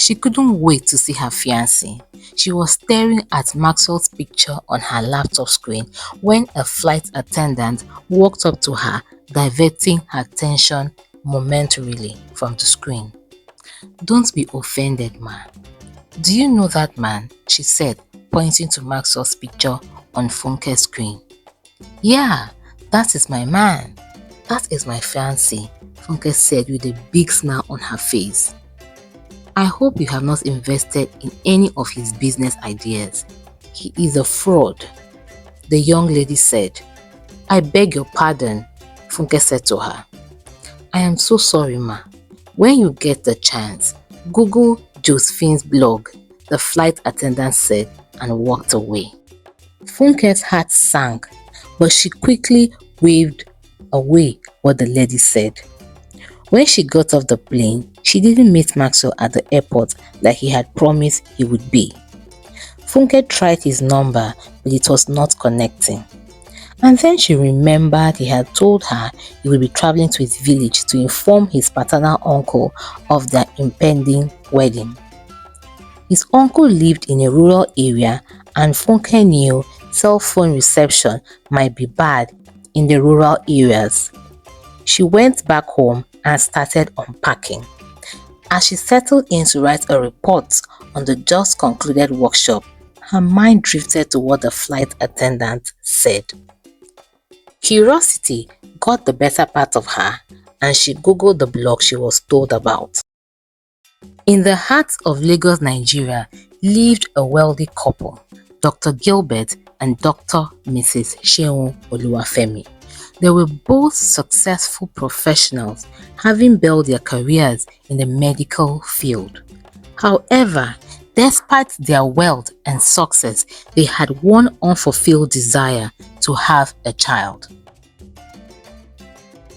She couldn't wait to see her fiancé. She was staring at Maxwell's picture on her laptop screen when a flight attendant walked up to her, diverting her attention momentarily from the screen. "Don't be offended, ma. Do you know that man?" she said, pointing to Maxwell's picture on Funke's screen. "Yeah, that is my man. That is my fiancé," Funke said with a big smile on her face. "I hope you have not invested in any of his business ideas. He is a fraud," the young lady said. "I beg your pardon," Funke said to her. "I am so sorry, ma. When you get the chance, Google Josephine's blog," the flight attendant said and walked away. Funke's heart sank, but she quickly waved away what the lady said. When she got off the plane, she didn't meet Maxwell at the airport like he had promised he would be. Funke tried his number, but it was not connecting. And then she remembered he had told her he would be traveling to his village to inform his paternal uncle of their impending wedding. His uncle lived in a rural area, and Funke knew cell phone reception might be bad in the rural areas. She went back home and started unpacking. As she settled in to write a report on the just concluded workshop, her mind drifted to what the flight attendant said. Curiosity got the better part of her, and she Googled the blog she was told about. In the heart of Lagos, Nigeria, lived a wealthy couple, Dr. Gilbert and Dr. Mrs. Seun Oluwafemi. They were both successful professionals, having built their careers in the medical field. However, despite their wealth and success, they had one unfulfilled desire: to have a child.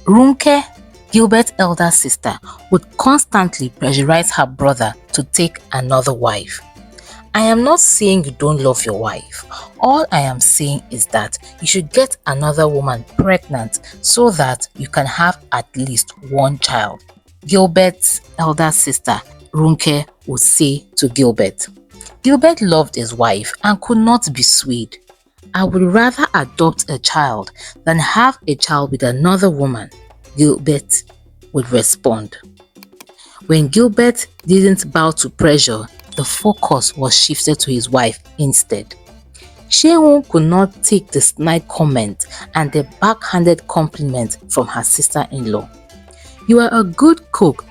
Funke, Gilbert's elder sister, would constantly pressurize her brother to take another wife. "I am not saying you don't love your wife. All I am saying is that you should get another woman pregnant so that you can have at least one child," Gilbert's elder sister, Funke, would say to Gilbert. Gilbert loved his wife and could not be swayed. "I would rather adopt a child than have a child with another woman," Gilbert would respond. When Gilbert didn't bow to pressure, the focus was shifted to his wife instead. Seun could not take the snide comment and the backhanded compliment from her sister-in-law. "You are a good cook.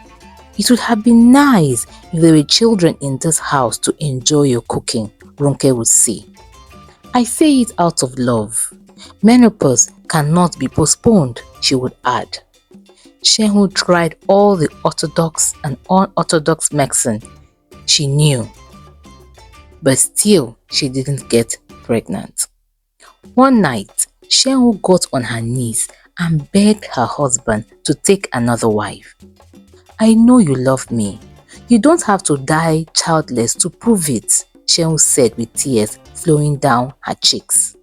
It would have been nice if there were children in this house to enjoy your cooking," Funke would say. "I say it out of love. Menopause cannot be postponed," she would add. Seun tried all the orthodox and unorthodox medicine she knew, but still she didn't get pregnant. One night, Seun got on her knees and begged her husband to take another wife. "I know you love me. You don't have to die childless to prove it," Seun said with tears flowing down her cheeks.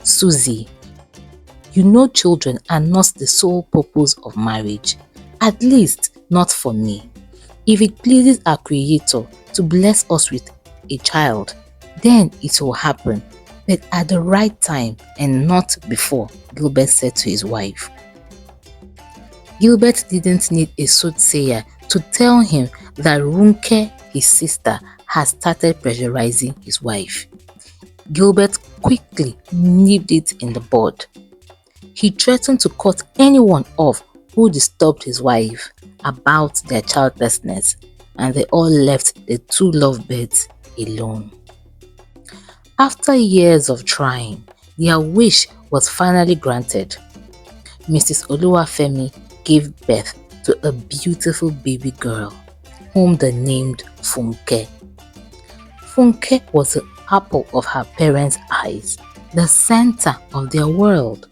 "Susie, you know children are not the sole purpose of marriage, at least not for me. If it pleases our Creator to bless us with a child, then it will happen, but at the right time and not before," Gilbert said to his wife. Gilbert didn't need a soothsayer to tell him that Funke, his sister, had started pressurizing his wife. Gilbert quickly nipped it in the bud. He threatened to cut anyone off who disturbed his wife about their childlessness, and they all left the two lovebirds alone. After years of trying, their wish was finally granted. Mrs. Oluwafemi gave birth to a beautiful baby girl, whom they named Funke. Funke was the apple of her parents' eyes, the center of their world.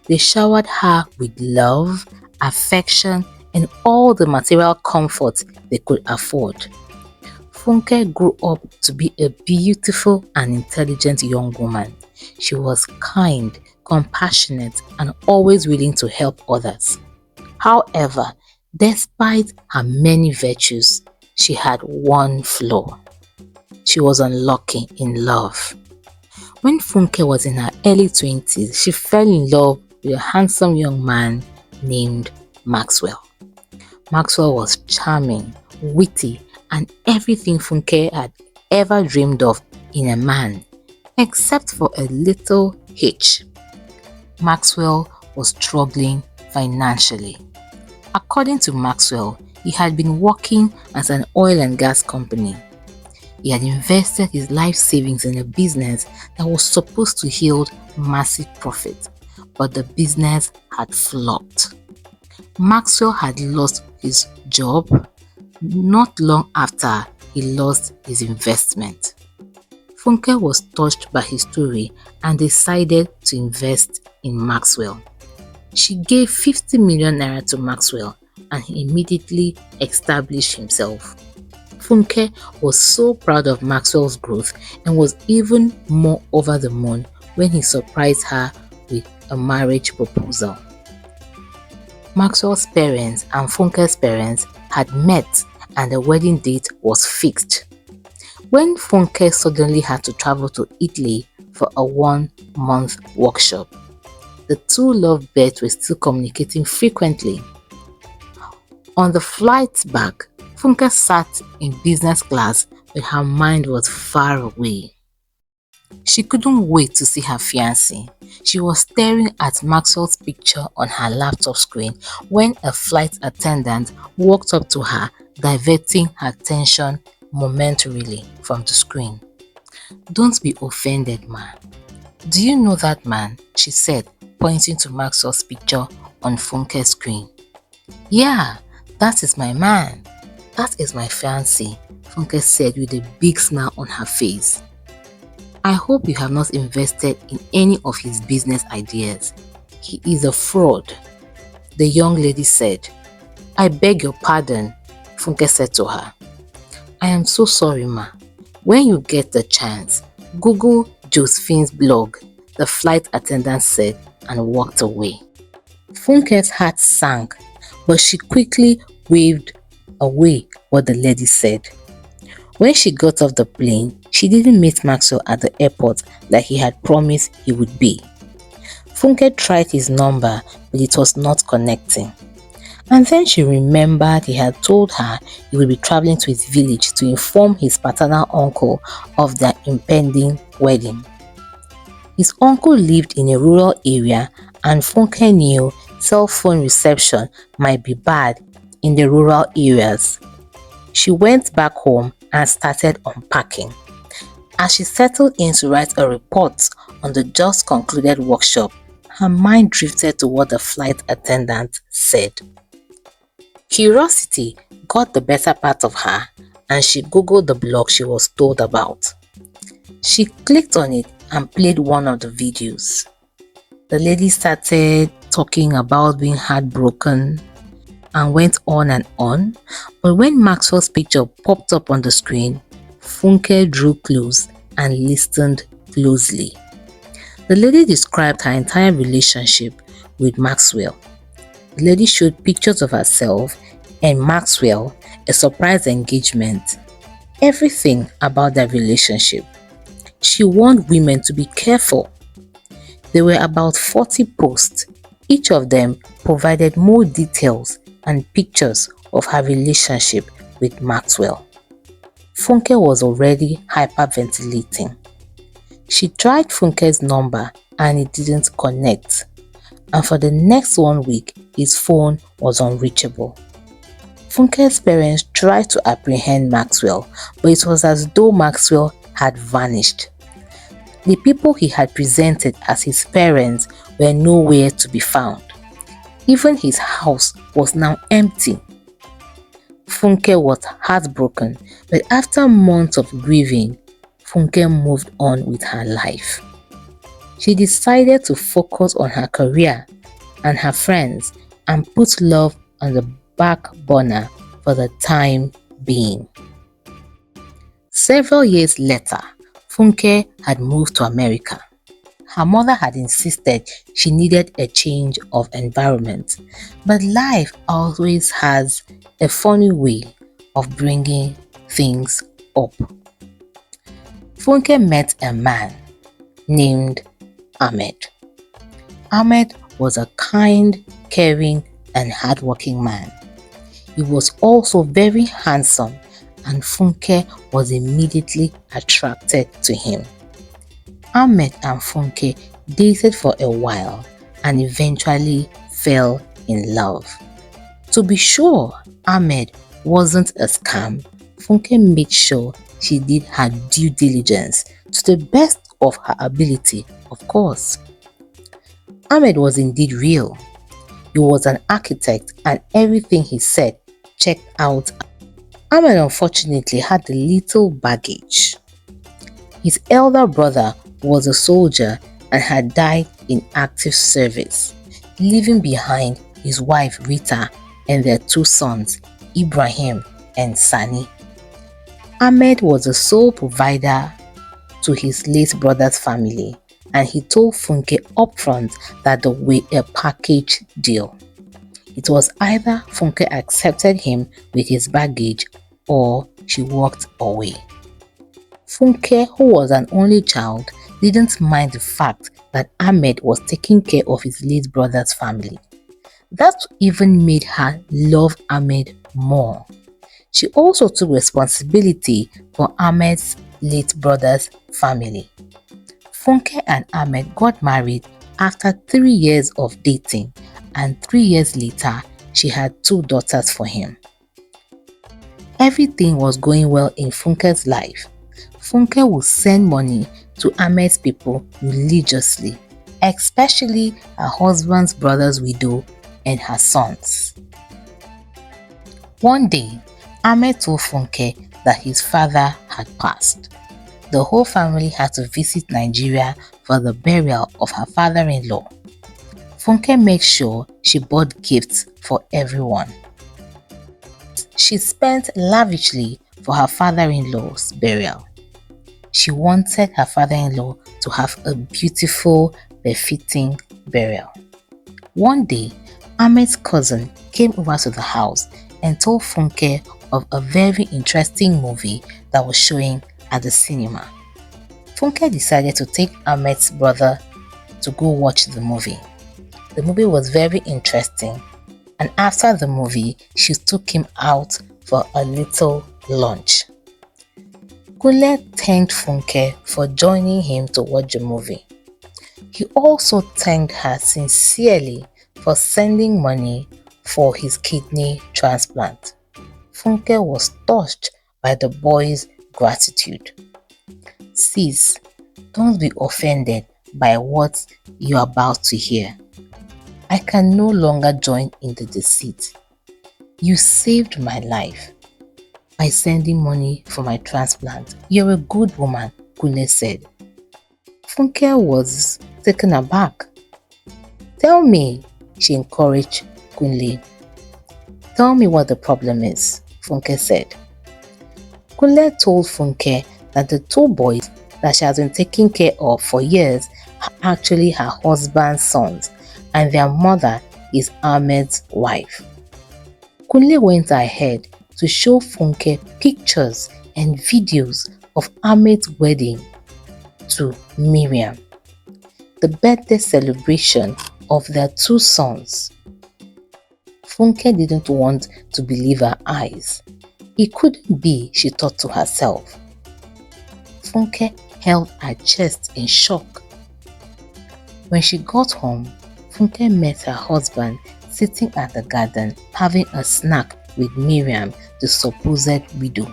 They showered her with love, affection, and all the material comforts they could afford. Funke grew up to be a beautiful and intelligent young woman. She was kind, compassionate, and always willing to help others. However, despite her many virtues, she had one flaw. She was unlucky in love. When Funke was in her early 20s, she fell in love with a handsome young man named Maxwell. Maxwell was charming, witty, and everything Funke had ever dreamed of in a man, except for a little hitch. Maxwell was struggling financially. According to Maxwell, he had been working as an oil and gas company. He had invested his life savings in a business that was supposed to yield massive profit, but the business had flopped. Maxwell had lost his job not long after he lost his investment. Funke was touched by his story and decided to invest in Maxwell. She gave 50 million naira to Maxwell and he immediately established himself. Funke was so proud of Maxwell's growth and was even more over the moon when he surprised her with a marriage proposal. Maxwell's parents and Funke's parents had met and the wedding date was fixed. When Funke suddenly had to travel to Italy for a 1-month workshop, the two lovebirds were still communicating frequently. On the flight back, Funke sat in business class but her mind was far away. She couldn't wait to see her fiancé. She was staring at Maxwell's picture on her laptop screen when a flight attendant walked up to her, diverting her attention momentarily from the screen. "Don't be offended, ma. Do you know that man?" she said, pointing to Maxwell's picture on Funke's screen. "Yeah, that is my man. That is my fiancé," Funke said with a big smile on her face. "I hope you have not invested in any of his business ideas. He is a fraud," the young lady said. "I beg your pardon," Funke said to her. "I am so sorry, ma. When you get the chance, Google Josephine's blog," the flight attendant said and walked away. Funke's heart sank, but she quickly waved away what the lady said. When she got off the plane, she didn't meet Maxwell at the airport like he had promised he would be. Funke tried his number, but it was not connecting. And then she remembered he had told her he would be traveling to his village to inform his paternal uncle of their impending wedding. His uncle lived in a rural area and Funke knew cell phone reception might be bad in the rural areas. She went back home and started unpacking. As she settled in to write a report on the just concluded workshop, her mind drifted to what the flight attendant said. Curiosity got the better part of her and she googled the blog she was told about. She clicked on it and played one of the videos. The lady started talking about being heartbroken and went on, but when Maxwell's picture popped up on the screen, Funke drew close and listened closely. The lady described her entire relationship with Maxwell. The lady showed pictures of herself and Maxwell, a surprise engagement, everything about their relationship. She warned women to be careful. There were about 40 posts. Each of them provided more details and pictures of her relationship with Maxwell. Funke was already hyperventilating. She tried Funke's number and it didn't connect. And for the next 1 week, his phone was unreachable. Funke's parents tried to apprehend Maxwell, but it was as though Maxwell had vanished. The people he had presented as his parents were nowhere to be found. Even his house was now empty. Funke was heartbroken, but after months of grieving, Funke moved on with her life. She decided to focus on her career and her friends and put love on the back burner for the time being. Several years later, Funke had moved to America. Her mother had insisted she needed a change of environment, but life always has a funny way of bringing things up. Funke met a man named Ahmed. Ahmed was a kind, caring, and hardworking man. He was also very handsome, and Funke was immediately attracted to him. Ahmed and Funke dated for a while and eventually fell in love. To be sure Ahmed wasn't a scam, Funke made sure she did her due diligence to the best of her ability, of course. Ahmed was indeed real. He was an architect and everything he said checked out. Ahmed unfortunately had a little baggage. His elder brother was a soldier and had died in active service, leaving behind his wife Rita and their two sons, Ibrahim and Sani. Ahmed was the sole provider to his late brother's family, and he told Funke upfront that there were a package deal. It was either Funke accepted him with his baggage or she walked away. Funke, who was an only child, didn't mind the fact that Ahmed was taking care of his late brother's family. That even made her love Ahmed more. She also took responsibility for Ahmed's late brother's family. Funke and Ahmed got married after 3 years of dating, and 3 years later, she had 2 daughters for him. Everything was going well in Funke's life. Funke would send money to Ahmed's people religiously, especially her husband's brother's widow and her sons. One day, Ahmed told Funke that his father had passed. The whole family had to visit Nigeria for the burial of her father-in-law. Funke made sure she bought gifts for everyone. She spent lavishly for her father-in-law's burial. She wanted her father-in-law to have a beautiful, befitting burial. One day, Ahmed's cousin came over to the house and told Funke of a very interesting movie that was showing at the cinema. Funke decided to take Ahmed's brother to go watch the movie. The movie was very interesting, and after the movie, she took him out for a little lunch. Kunle thanked Funke for joining him to watch the movie. He also thanked her sincerely for sending money for his kidney transplant. Funke was touched by the boy's gratitude. Sis, don't be offended by what you're about to hear. I can no longer join in the deceit. You saved my life by sending money for my transplant. You're a good woman, Kunle said. Funke was taken aback. Tell me, she encouraged Kunle. Tell me what the problem is, Funke said. Kunle told Funke that the 2 boys that she has been taking care of for years are actually her husband's sons, and their mother is Ahmed's wife. Kunle went ahead to show Funke pictures and videos of Ahmed's wedding to Miriam, the birthday celebration of their 2 sons. Funke didn't want to believe her eyes. It couldn't be, she thought to herself. Funke held her chest in shock. When she got home, Funke met her husband sitting at the garden having a snack with Miriam, the supposed widow.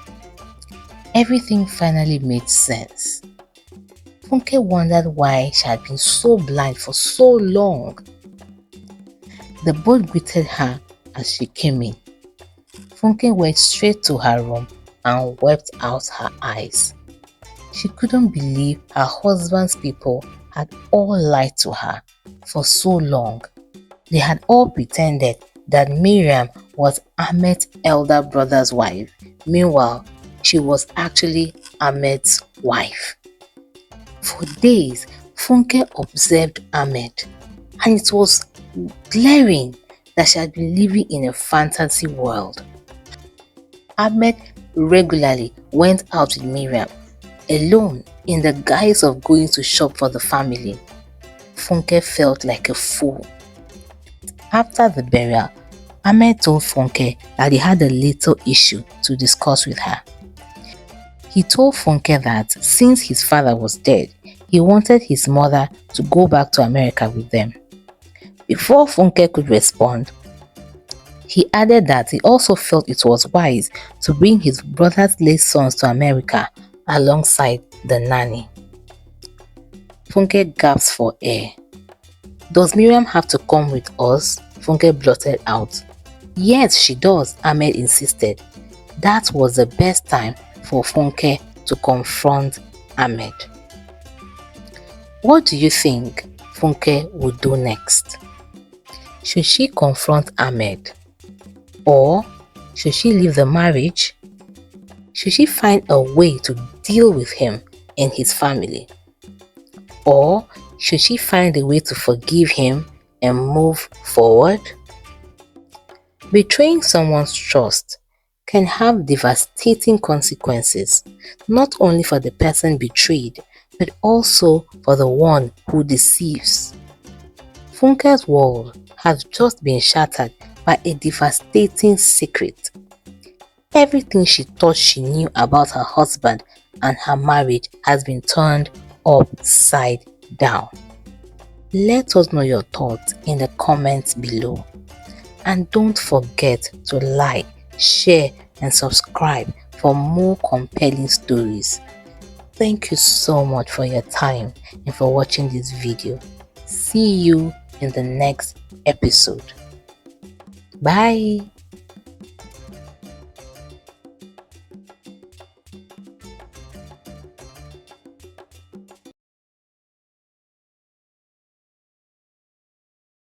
Everything finally made sense. Funke wondered why she had been so blind for so long. The both greeted her as she came in. Funke went straight to her room and wept out her eyes. She couldn't believe her husband's people had all lied to her for so long. They had all pretended that Miriam was Ahmed's elder brother's wife. Meanwhile, she was actually Ahmed's wife. For days, Funke observed Ahmed, and it was glaring that she had been living in a fantasy world. Ahmed regularly went out with Miriam alone in the guise of going to shop for the family. Funke felt like a fool. After the burial, Ahmed told Funke that he had a little issue to discuss with her. He told Funke that since his father was dead, he wanted his mother to go back to America with them. Before Funke could respond, he added that he also felt it was wise to bring his brother's late sons to America alongside the nanny. Funke gasped for air. "Does Miriam have to come with us?" Funke blurted out. "Yes, she does," Ahmed insisted. That was the best time for Funke to confront Ahmed. What do you think Funke would do next? Should she confront Ahmed? Or should she leave the marriage? Should she find a way to deal with him and his family? Or should she find a way to forgive him and move forward? Betraying someone's trust can have devastating consequences, not only for the person betrayed, but also for the one who deceives. Funke's world has just been shattered by a devastating secret. Everything she thought she knew about her husband and her marriage has been turned upside down. Let us know your thoughts in the comments below. And don't forget to like, share and subscribe for more compelling stories. Thank you so much for your time and for watching this video. See you in the next episode. Bye.